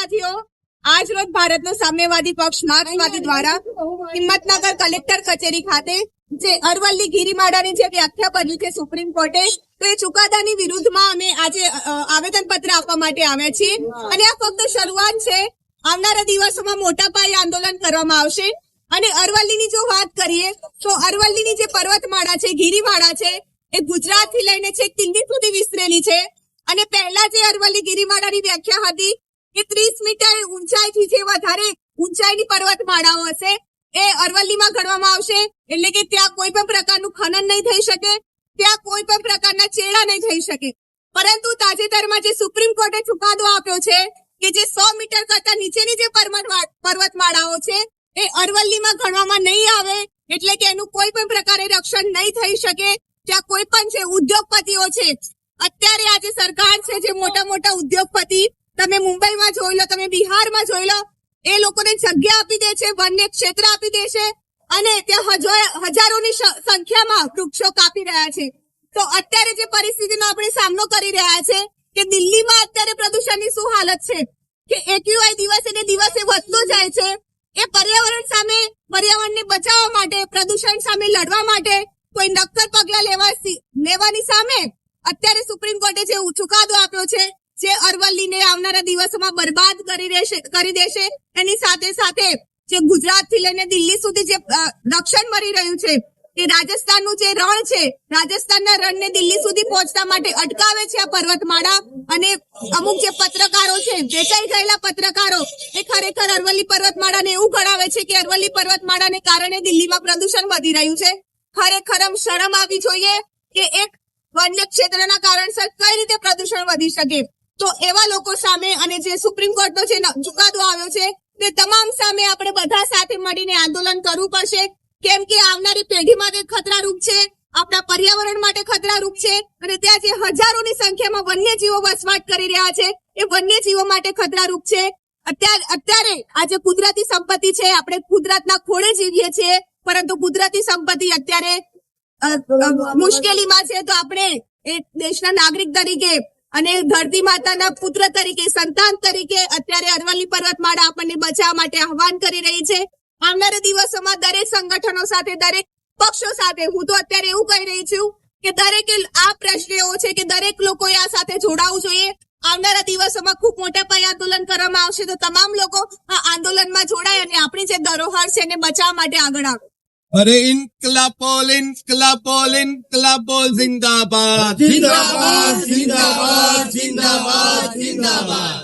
સાથીઓ, આજ રોજ ભારતનો સામ્યવાદી પક્ષ માર્ક્સવાદી દ્વારા હિંમતનગર કલેક્ટર કચેરી ખાતે જે અરવલ્લી ગિરિમાળાની જે વ્યાખ્યા બની છે સુપ્રીમ કોર્ટે, તો એ ચુકાદાની વિરુદ્ધમાં અમે આજે આવેદન પત્ર આપવા માટે આવ્યા છીએ. અને આ ફક્ત શરૂઆત છે. આવનારા દિવસોમાં મોટા પાયે આંદોલન કરવામાં આવશે. અને અરવલ્લીની જો વાત કરીએ તો અરવલ્લીની જે પર્વતમાળા છે, ગિરિમાળા છે, એ ગુજરાત થી લઈને છેક દિલ્હી સુધી વિસ્તરેલી છે. અને પહેલા જે અરવલ્લી ગિરિમાળાની વ્યાખ્યા હતી કે 30 મીટર ઊંચાઈથી જે વધારે ઊંચાઈની પર્વતમાળાઓ હશે એ અરવલ્લીમાં ગણવામાં આવશે. એટલે કે ત્યાં કોઈ પણ પ્રકારનું ખનન નહીં થઈ શકે, ત્યાં કોઈ પણ પ્રકારના ચેડા નહીં થઈ શકે. પરંતુ તાજેતરમાં જે સુપ્રીમ કોર્ટે ચુકાદો આપ્યો છે કે જે 100 મીટર કરતા નીચેની જે પર્વતમાળાઓ છે એ અરવલ્લીમાં ગણવામાં નહીં આવે, એટલે કે એનું કોઈ પણ પ્રકારે રક્ષણ નહીં થઈ શકે. ત્યાં કોઈ પણ જે ઉદ્યોગપતિઓ છે, અત્યારે આજે સરકાર છે જે મોટા મોટા ઉદ્યોગપતિ, તમે મુંબઈમાં જોઈ લો, તમે બિહારમાં જોઈ લો, એ લોકોને જગ્યા આપી દે છે, વન્ય ક્ષેત્ર આપી દે છે અને ત્યાં હજારોની સંખ્યામાં વૃક્ષો કાપી રહ્યા છે. તો અત્યારે જે પરિસ્થિતિનો આપણે સામનો કરી રહ્યા છે કે દિલ્હીમાં અત્યારે પ્રદૂષણની શું હાલત છે કે AQI દિવસે ને દિવસે વધતો જાય છે. એ પર્યાવરણ સામે, પર્યાવરણને બચાવવા માટે, પ્રદૂષણ સામે લડવા માટે કોઈ નક્કર પગલા લેવાની સામે અત્યારે સુપ્રીમ કોર્ટે જે ચુકાદો આપ્યો છે જે અરવલ્લીને આવનારા દિવસોમાં બરબાદ કરી દેશે. એની સાથે સાથે જે ગુજરાત થી લઈને દિલ્હી સુધી જે રક્ષણ મળી રહ્યું છે, એ રાજસ્થાનનું જે રણ છે, રાજસ્થાનના રણને દિલ્હી સુધી પહોંચતા માટે અટકાવે છે આ પર્વતમાળા. અને અમુક જે પત્રકારો છે, વેચાઈ ગયેલા પત્રકારો, એ ખરેખર અરવલ્લી પર્વતમાળાને એવું ગણાવે છે કે અરવલ્લી પર્વતમાળાને કારણે દિલ્હીમાં પ્રદૂષણ વધી રહ્યું છે. ખરેખર શરમ આવવી જોઈએ કે એક વન્ય ક્ષેત્રના કારણસર કઈ રીતે પ્રદૂષણ વધી શકે. તો એવા લોકો સામે અને જે સુપ્રીમ કોર્ટનો જે ચુકાદો આવ્યો છે તે તમામ સામે આપણે બધા સાથે મળીને આંદોલન કરવું પડશે. કેમ કે આવનારી પેઢી માટે ખતરારૂપ છે, આપણા પર્યાવરણ માટે ખતરારૂપ છે. અને ત્યાં જે હજારોની સંખ્યામાં વન્યજીવો વસવાટ કરી રહ્યા છે એ વન્યજીવો માટે ખતરારૂપ છે. અત્યારે આ જે કુદરતી સંપત્તિ છે, આપણે કુદરતના ખોળે જીવીએ છીએ, પરંતુ કુદરતી સંપત્તિ અત્યારે મુશ્કેલીમાં છે. તો આપણે એ દેશના નાગરિક તરીકે અને ધરતી માતાના પુત્ર તરીકે, સંતાન તરીકે અત્યારે અરવલ્લી પર્વતમાળા આપણને બચાવવા માટે આહવાન કરી રહી છે. આવનારા દિવસોમાં દરેક સંગઠનો સાથે, દરેક પક્ષો સાથે હું તો અત્યારે એવું કહી રહી છું કે દરેકે આ પ્રશ્ન એવો છે કે દરેક લોકોએ આ સાથે જોડાવું જોઈએ. આવનારા દિવસોમાં ખૂબ મોટા પાયે આંદોલન કરવામાં આવશે. તો તમામ લોકો આ આંદોલનમાં જોડાય અને આપણી જે ધરોહર છે એને બચાવવા માટે આગળ આવે. अरे इनकलाबोल इनकलाबोल इनकलाबोल जिंदाबाद जिंदाबाद जिंदाबाद जिंदाबाद जिंदाबाद.